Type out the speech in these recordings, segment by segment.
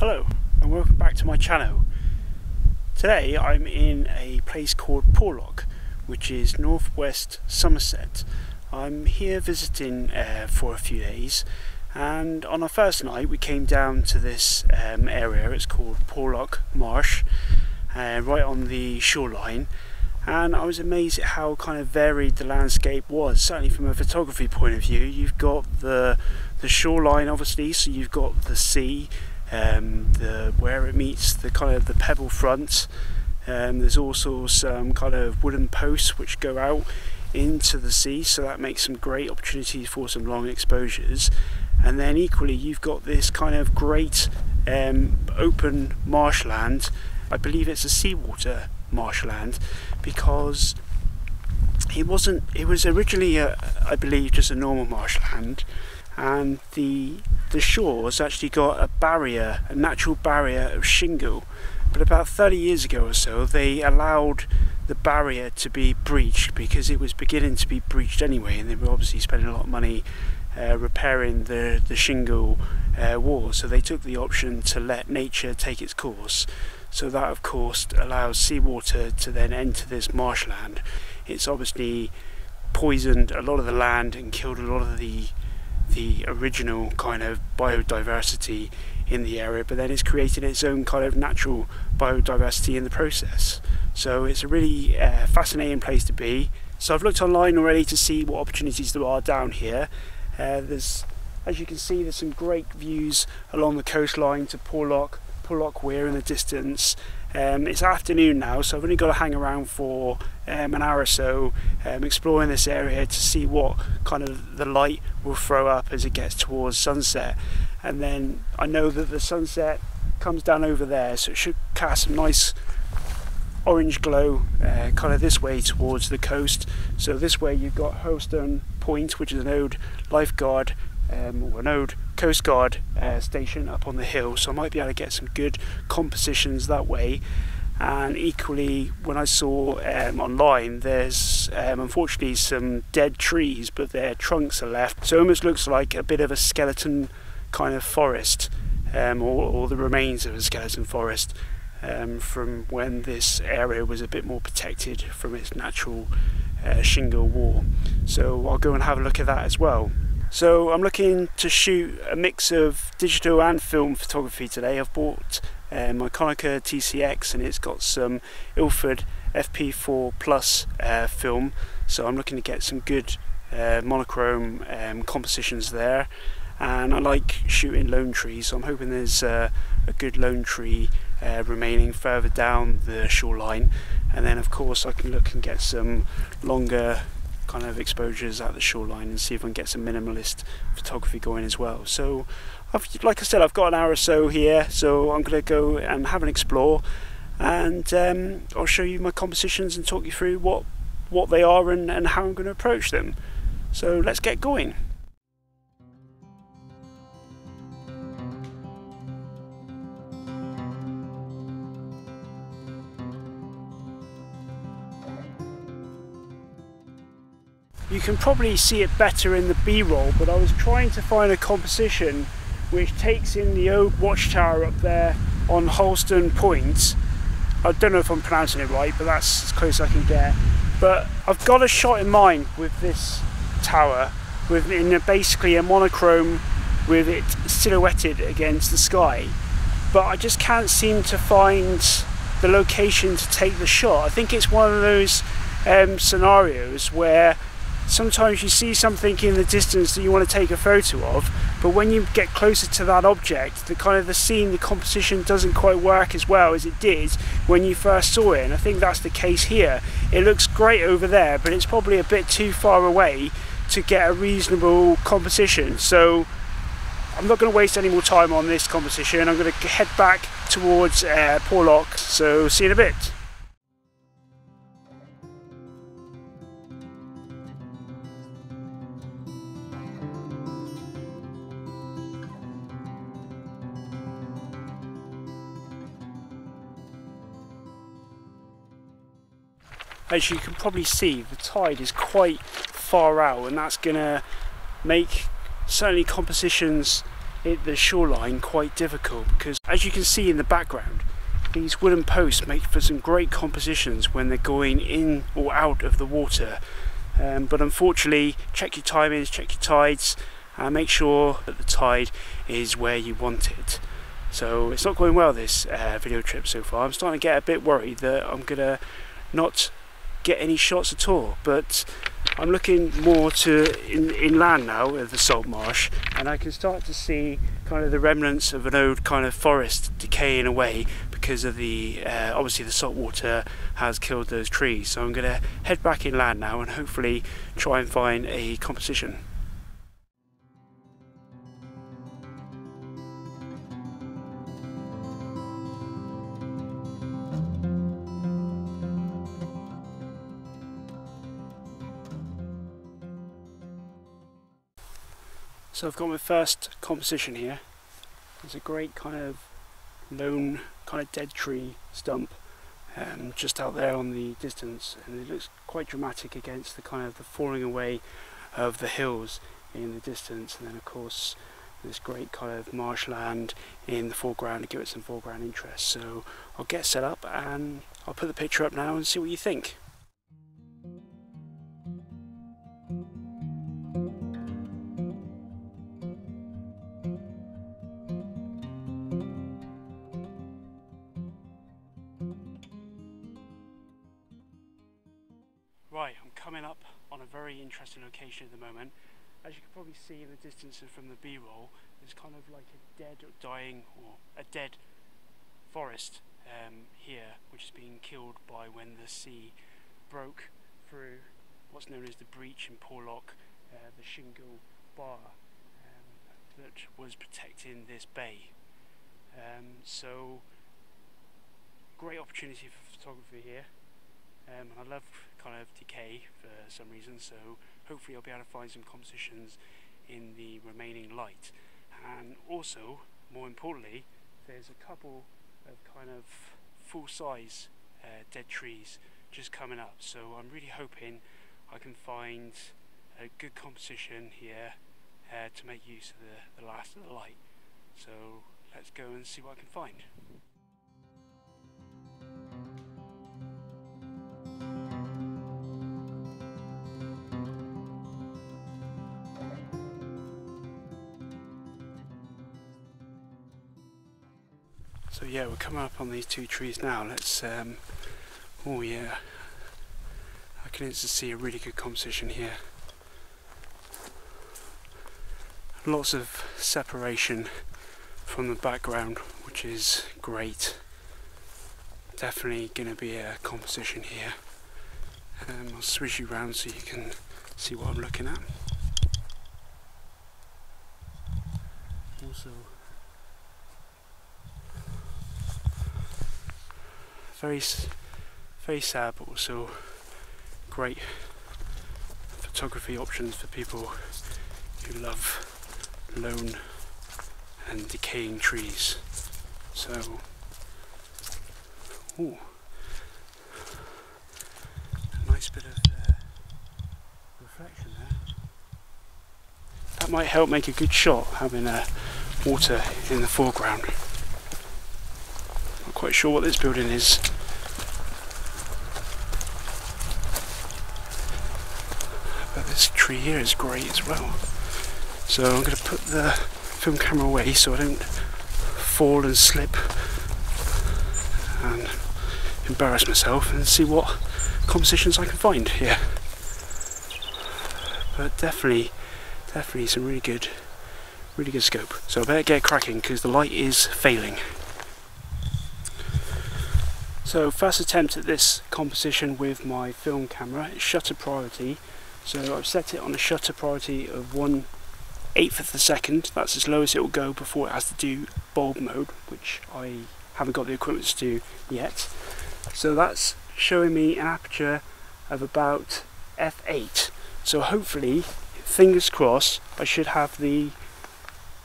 Hello and welcome back to my channel. Today I'm in a place called Porlock, which is northwest Somerset. I'm here visiting for a few days, and on our first night we came down to this area. It's called Porlock Marsh, right on the shoreline, and I was amazed at how kind of varied the landscape was. Certainly from a photography point of view, you've got the shoreline obviously, so you've got the sea, where it meets the kind of the pebble front. There's also some kind of wooden posts which go out into the sea, so that makes some great opportunities for some long exposures. And then equally you've got this kind of great open marshland. I believe it's a seawater marshland, because it was originally I believe just a normal marshland, and the shores actually got a natural barrier of shingle. But about 30 years ago or so, they allowed the barrier to be breached, because it was beginning to be breached anyway, and they were obviously spending a lot of money repairing the shingle wall. So they took the option to let nature take its course. So that of course allows seawater to then enter this marshland. It's obviously poisoned a lot of the land and killed a lot of the original kind of biodiversity in the area, but then it's created its own kind of natural biodiversity in the process. So it's a really fascinating place to be. So I've looked online already to see what opportunities there are down here. As you can see, there's some great views along the coastline to Porlock Weir in the distance. It's afternoon now, so I've only got to hang around for an hour or so, exploring this area to see what kind of the light will throw up as it gets towards sunset. And then I know that the sunset comes down over there, so it should cast some nice orange glow kind of this way towards the coast. So this way you've got Hurlstone Point, which is an old lifeguard or an old Coast Guard station up on the hill, so I might be able to get some good compositions that way. And equally, when I saw online, there's unfortunately some dead trees, but their trunks are left, so it almost looks like a bit of a skeleton kind of forest, or the remains of a skeleton forest from when this area was a bit more protected from its natural shingle wall. So I'll go and have a look at that as well. So I'm looking to shoot a mix of digital and film photography today. I've bought my Konica TCX, and it's got some Ilford FP4 Plus film, so I'm looking to get some good monochrome compositions there. And I like shooting lone trees, so I'm hoping there's a good lone tree remaining further down the shoreline. And then of course I can look and get some longer kind of exposures at the shoreline and see if I can get some minimalist photography going as well. So like I said, I've got an hour or so here, so I'm going to go and have an explore, and I'll show you my compositions and talk you through what they are and how I'm going to approach them. So let's get going. You can probably see it better in the B-roll, but I was trying to find a composition which takes in the old watchtower up there on Hurlstone Point. I don't know if I'm pronouncing it right, but that's as close as I can get. But I've got a shot in mind with this tower, basically a monochrome with it silhouetted against the sky. But I just can't seem to find the location to take the shot. I think it's one of those scenarios where sometimes you see something in the distance that you want to take a photo of, but when you get closer to that object, the scene, the composition doesn't quite work as well as it did when you first saw it. And I think that's the case here. It looks great over there, but it's probably a bit too far away to get a reasonable composition. So I'm not going to waste any more time on this composition. I'm going to head back towards Porlock, so see you in a bit. As you can probably see, the tide is quite far out, and that's going to make certainly compositions the shoreline quite difficult, because as you can see in the background, these wooden posts make for some great compositions when they're going in or out of the water. But unfortunately, check your timings, check your tides, and make sure that the tide is where you want it. So it's not going well, this video trip so far. I'm starting to get a bit worried that I'm gonna not get any shots at all, but I'm looking more to inland now at the salt marsh, and I can start to see kind of the remnants of an old kind of forest decaying away because of the obviously the salt water has killed those trees. So I'm going to head back inland now and hopefully try and find a composition. So I've got my first composition here. There's a great kind of lone kind of dead tree stump just out there on the distance, and it looks quite dramatic against the kind of the falling away of the hills in the distance, and then of course this great kind of marshland in the foreground to give it some foreground interest. So I'll get set up and I'll put the picture up now and see what you think. Right, I'm coming up on a very interesting location at the moment. As you can probably see in the distance and from the B-roll, there's kind of like a dead or dying, or a dead forest here, which is being killed by when the sea broke through what's known as the breach in Porlock, the shingle bar that was protecting this bay. So great opportunity for photography here. I love kind of decay for some reason, so hopefully I'll be able to find some compositions in the remaining light. And also, more importantly, there's a couple of kind of full-size dead trees just coming up, so I'm really hoping I can find a good composition here to make use of the last of the light. So let's go and see what I can find. So yeah, we're coming up on these two trees now. Let's, oh yeah, I can just see a really good composition here. Lots of separation from the background, which is great. Definitely going to be a composition here. I'll switch you around so you can see what I'm looking at. Also, very sad, but also great photography options for people who love lone and decaying trees. So, ooh, a nice bit of reflection there. That might help make a good shot, having water in the foreground. Not quite sure what this building is. But this tree here is great as well. So I'm going to put the film camera away so I don't fall and slip and embarrass myself, and see what compositions I can find here. But definitely some really good scope. So I better get cracking because the light is failing. So first attempt at this composition with my film camera. It's shutter priority. So I've set it on a shutter priority of 1/8 of the second. That's as low as it will go before it has to do bulb mode, which I haven't got the equipment to do yet. So that's showing me an aperture of about f8. So hopefully, fingers crossed, I should have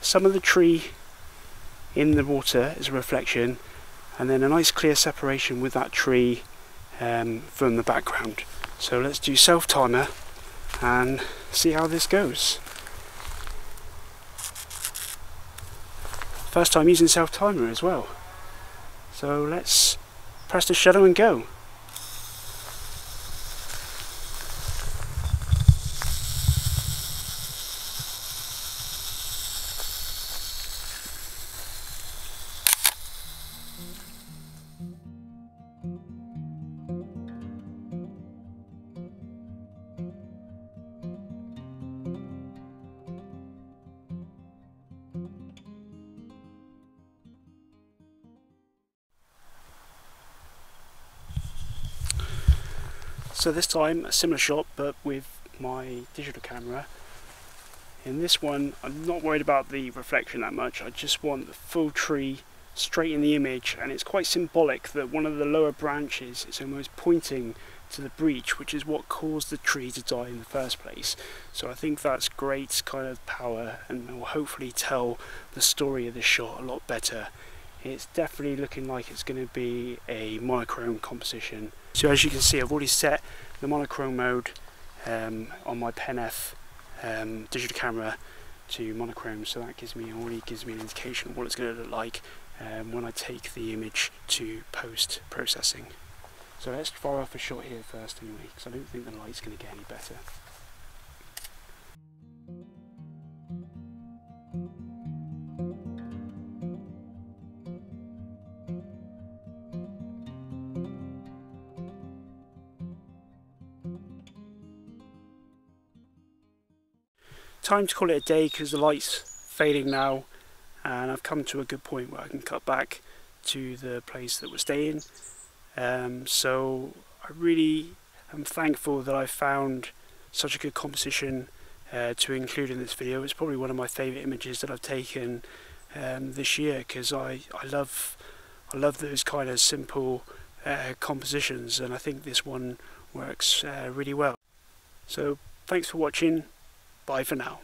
some of the tree in the water as a reflection, and then a nice clear separation with that tree from the background. So let's do self timer and see how this goes. First time using self-timer as well. So let's press the shutter and go. So this time a similar shot, but with my digital camera. In this one I'm not worried about the reflection that much. I just want the full tree straight in the image, and it's quite symbolic that one of the lower branches is almost pointing to the breach, which is what caused the tree to die in the first place. So I think that's great kind of power, and will hopefully tell the story of this shot a lot better. It's definitely looking like it's going to be a monochrome composition. So as you can see, I've already set the monochrome mode on my Pen F digital camera to monochrome, so that already gives me an indication of what it's going to look like when I take the image to post-processing. So let's fire off a shot here first anyway, because I don't think the light's going to get any better. Time to call it a day because the light's fading now, and I've come to a good point where I can cut back to the place that we're staying. So I really am thankful that I found such a good composition to include in this video. It's probably one of my favourite images that I've taken this year, because I love those kind of simple compositions, and I think this one works really well. So thanks for watching. Bye for now.